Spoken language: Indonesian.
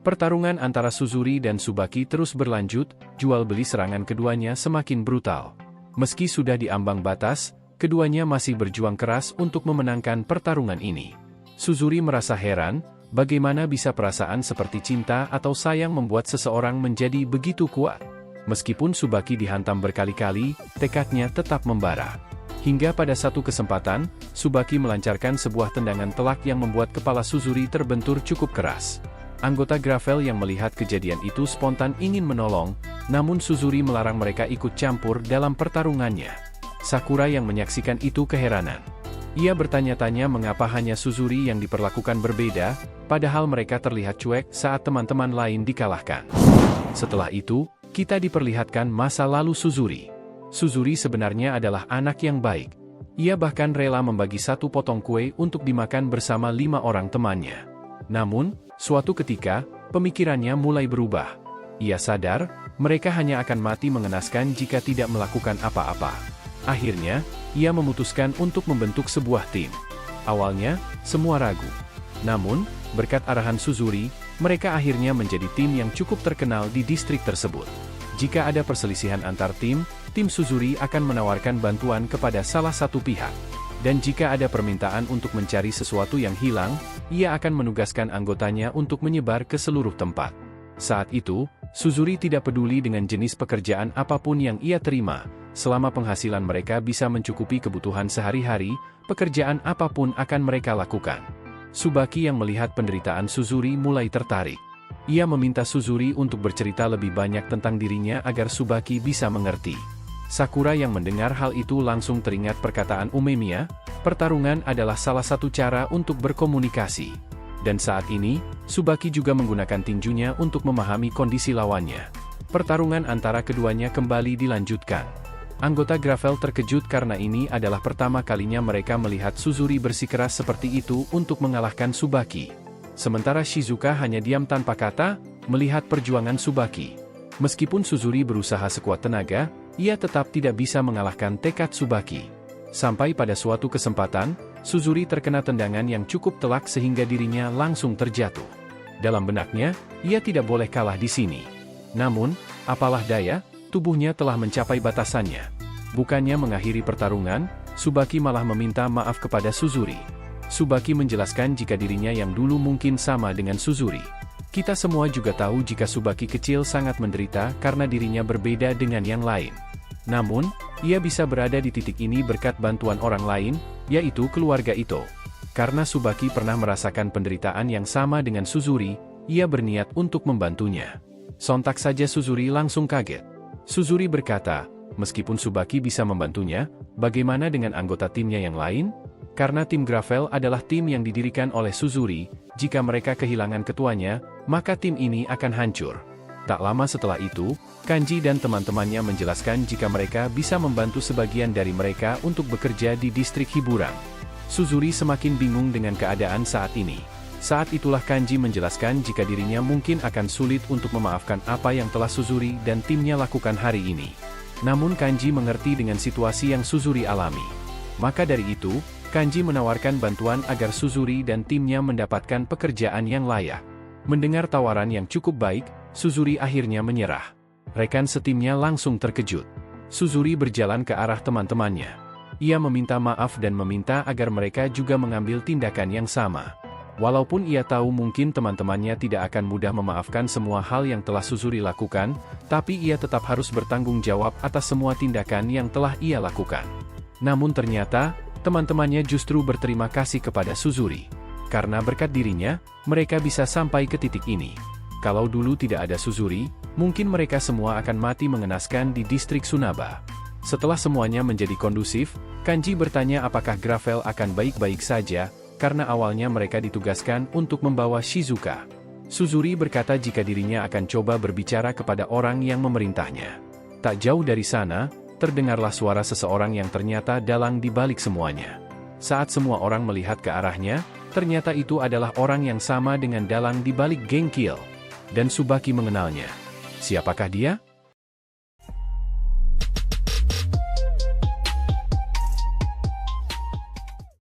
Pertarungan antara Suzuri dan Tsubaki terus berlanjut, jual beli serangan keduanya semakin brutal. Meski sudah di ambang batas, keduanya masih berjuang keras untuk memenangkan pertarungan ini. Suzuri merasa heran, bagaimana bisa perasaan seperti cinta atau sayang membuat seseorang menjadi begitu kuat. Meskipun Tsubaki dihantam berkali-kali, tekadnya tetap membara. Hingga pada satu kesempatan, Tsubaki melancarkan sebuah tendangan telak yang membuat kepala Suzuri terbentur cukup keras. Anggota Gravel yang melihat kejadian itu spontan ingin menolong, namun Suzuri melarang mereka ikut campur dalam pertarungannya. Sakura yang menyaksikan itu keheranan. Ia bertanya-tanya mengapa hanya Suzuri yang diperlakukan berbeda, padahal mereka terlihat cuek saat teman-teman lain dikalahkan. Setelah itu, kita diperlihatkan masa lalu Suzuri. Suzuri sebenarnya adalah anak yang baik. Ia bahkan rela membagi satu potong kue untuk dimakan bersama 5 orang temannya. Namun, suatu ketika, pemikirannya mulai berubah. Ia sadar, mereka hanya akan mati mengenaskan jika tidak melakukan apa-apa. Akhirnya, ia memutuskan untuk membentuk sebuah tim. Awalnya, semua ragu. Namun, berkat arahan Suzuri, mereka akhirnya menjadi tim yang cukup terkenal di distrik tersebut. Jika ada perselisihan antar tim Suzuri akan menawarkan bantuan kepada salah satu pihak. Dan jika ada permintaan untuk mencari sesuatu yang hilang, ia akan menugaskan anggotanya untuk menyebar ke seluruh tempat. Saat itu, Suzuri tidak peduli dengan jenis pekerjaan apapun yang ia terima, selama penghasilan mereka bisa mencukupi kebutuhan sehari-hari, pekerjaan apapun akan mereka lakukan. Tsubaki yang melihat penderitaan Suzuri mulai tertarik. Ia meminta Suzuri untuk bercerita lebih banyak tentang dirinya agar Tsubaki bisa mengerti. Sakura yang mendengar hal itu langsung teringat perkataan Umemiya, pertarungan adalah salah satu cara untuk berkomunikasi. Dan saat ini, Tsubaki juga menggunakan tinjunya untuk memahami kondisi lawannya. Pertarungan antara keduanya kembali dilanjutkan. Anggota Gravel terkejut karena ini adalah pertama kalinya mereka melihat Suzuri bersikeras seperti itu untuk mengalahkan Tsubaki. Sementara Shizuka hanya diam tanpa kata, melihat perjuangan Tsubaki. Meskipun Suzuri berusaha sekuat tenaga, ia tetap tidak bisa mengalahkan tekad Tsubaki. Sampai pada suatu kesempatan, Suzuri terkena tendangan yang cukup telak sehingga dirinya langsung terjatuh. Dalam benaknya, ia tidak boleh kalah di sini. Namun, apalah daya, tubuhnya telah mencapai batasannya. Bukannya mengakhiri pertarungan, Tsubaki malah meminta maaf kepada Suzuri. Tsubaki menjelaskan jika dirinya yang dulu mungkin sama dengan Suzuri. Kita semua juga tahu jika Tsubaki kecil sangat menderita karena dirinya berbeda dengan yang lain. Namun, ia bisa berada di titik ini berkat bantuan orang lain, yaitu keluarga Ito. Karena Tsubaki pernah merasakan penderitaan yang sama dengan Suzuri, ia berniat untuk membantunya. Sontak saja Suzuri langsung kaget. Suzuri berkata, meskipun Tsubaki bisa membantunya, bagaimana dengan anggota timnya yang lain? Karena tim Gravel adalah tim yang didirikan oleh Suzuri, jika mereka kehilangan ketuanya, maka tim ini akan hancur. Tak lama setelah itu, Kanji dan teman-temannya menjelaskan jika mereka bisa membantu sebagian dari mereka untuk bekerja di distrik hiburan. Suzuri semakin bingung dengan keadaan saat ini. Saat itulah Kanji menjelaskan jika dirinya mungkin akan sulit untuk memaafkan apa yang telah Suzuri dan timnya lakukan hari ini. Namun Kanji mengerti dengan situasi yang Suzuri alami. Maka dari itu, Kanji menawarkan bantuan agar Suzuri dan timnya mendapatkan pekerjaan yang layak. Mendengar tawaran yang cukup baik, Suzuri akhirnya menyerah. Rekan setimnya langsung terkejut. Suzuri berjalan ke arah teman-temannya. Ia meminta maaf dan meminta agar mereka juga mengambil tindakan yang sama. Walaupun ia tahu mungkin teman-temannya tidak akan mudah memaafkan semua hal yang telah Suzuri lakukan, tapi ia tetap harus bertanggung jawab atas semua tindakan yang telah ia lakukan. Namun ternyata, teman-temannya justru berterima kasih kepada Suzuri. Karena berkat dirinya, mereka bisa sampai ke titik ini. Kalau dulu tidak ada Suzuri, mungkin mereka semua akan mati mengenaskan di distrik Tsunaba. Setelah semuanya menjadi kondusif, Kanji bertanya apakah Gravel akan baik-baik saja, karena awalnya mereka ditugaskan untuk membawa Shizuka. Suzuri berkata jika dirinya akan coba berbicara kepada orang yang memerintahnya. Tak jauh dari sana, terdengarlah suara seseorang yang ternyata dalang di balik semuanya. Saat semua orang melihat ke arahnya, ternyata itu adalah orang yang sama dengan dalang di balik geng Kill. Dan Tsubaki mengenalnya. Siapakah dia?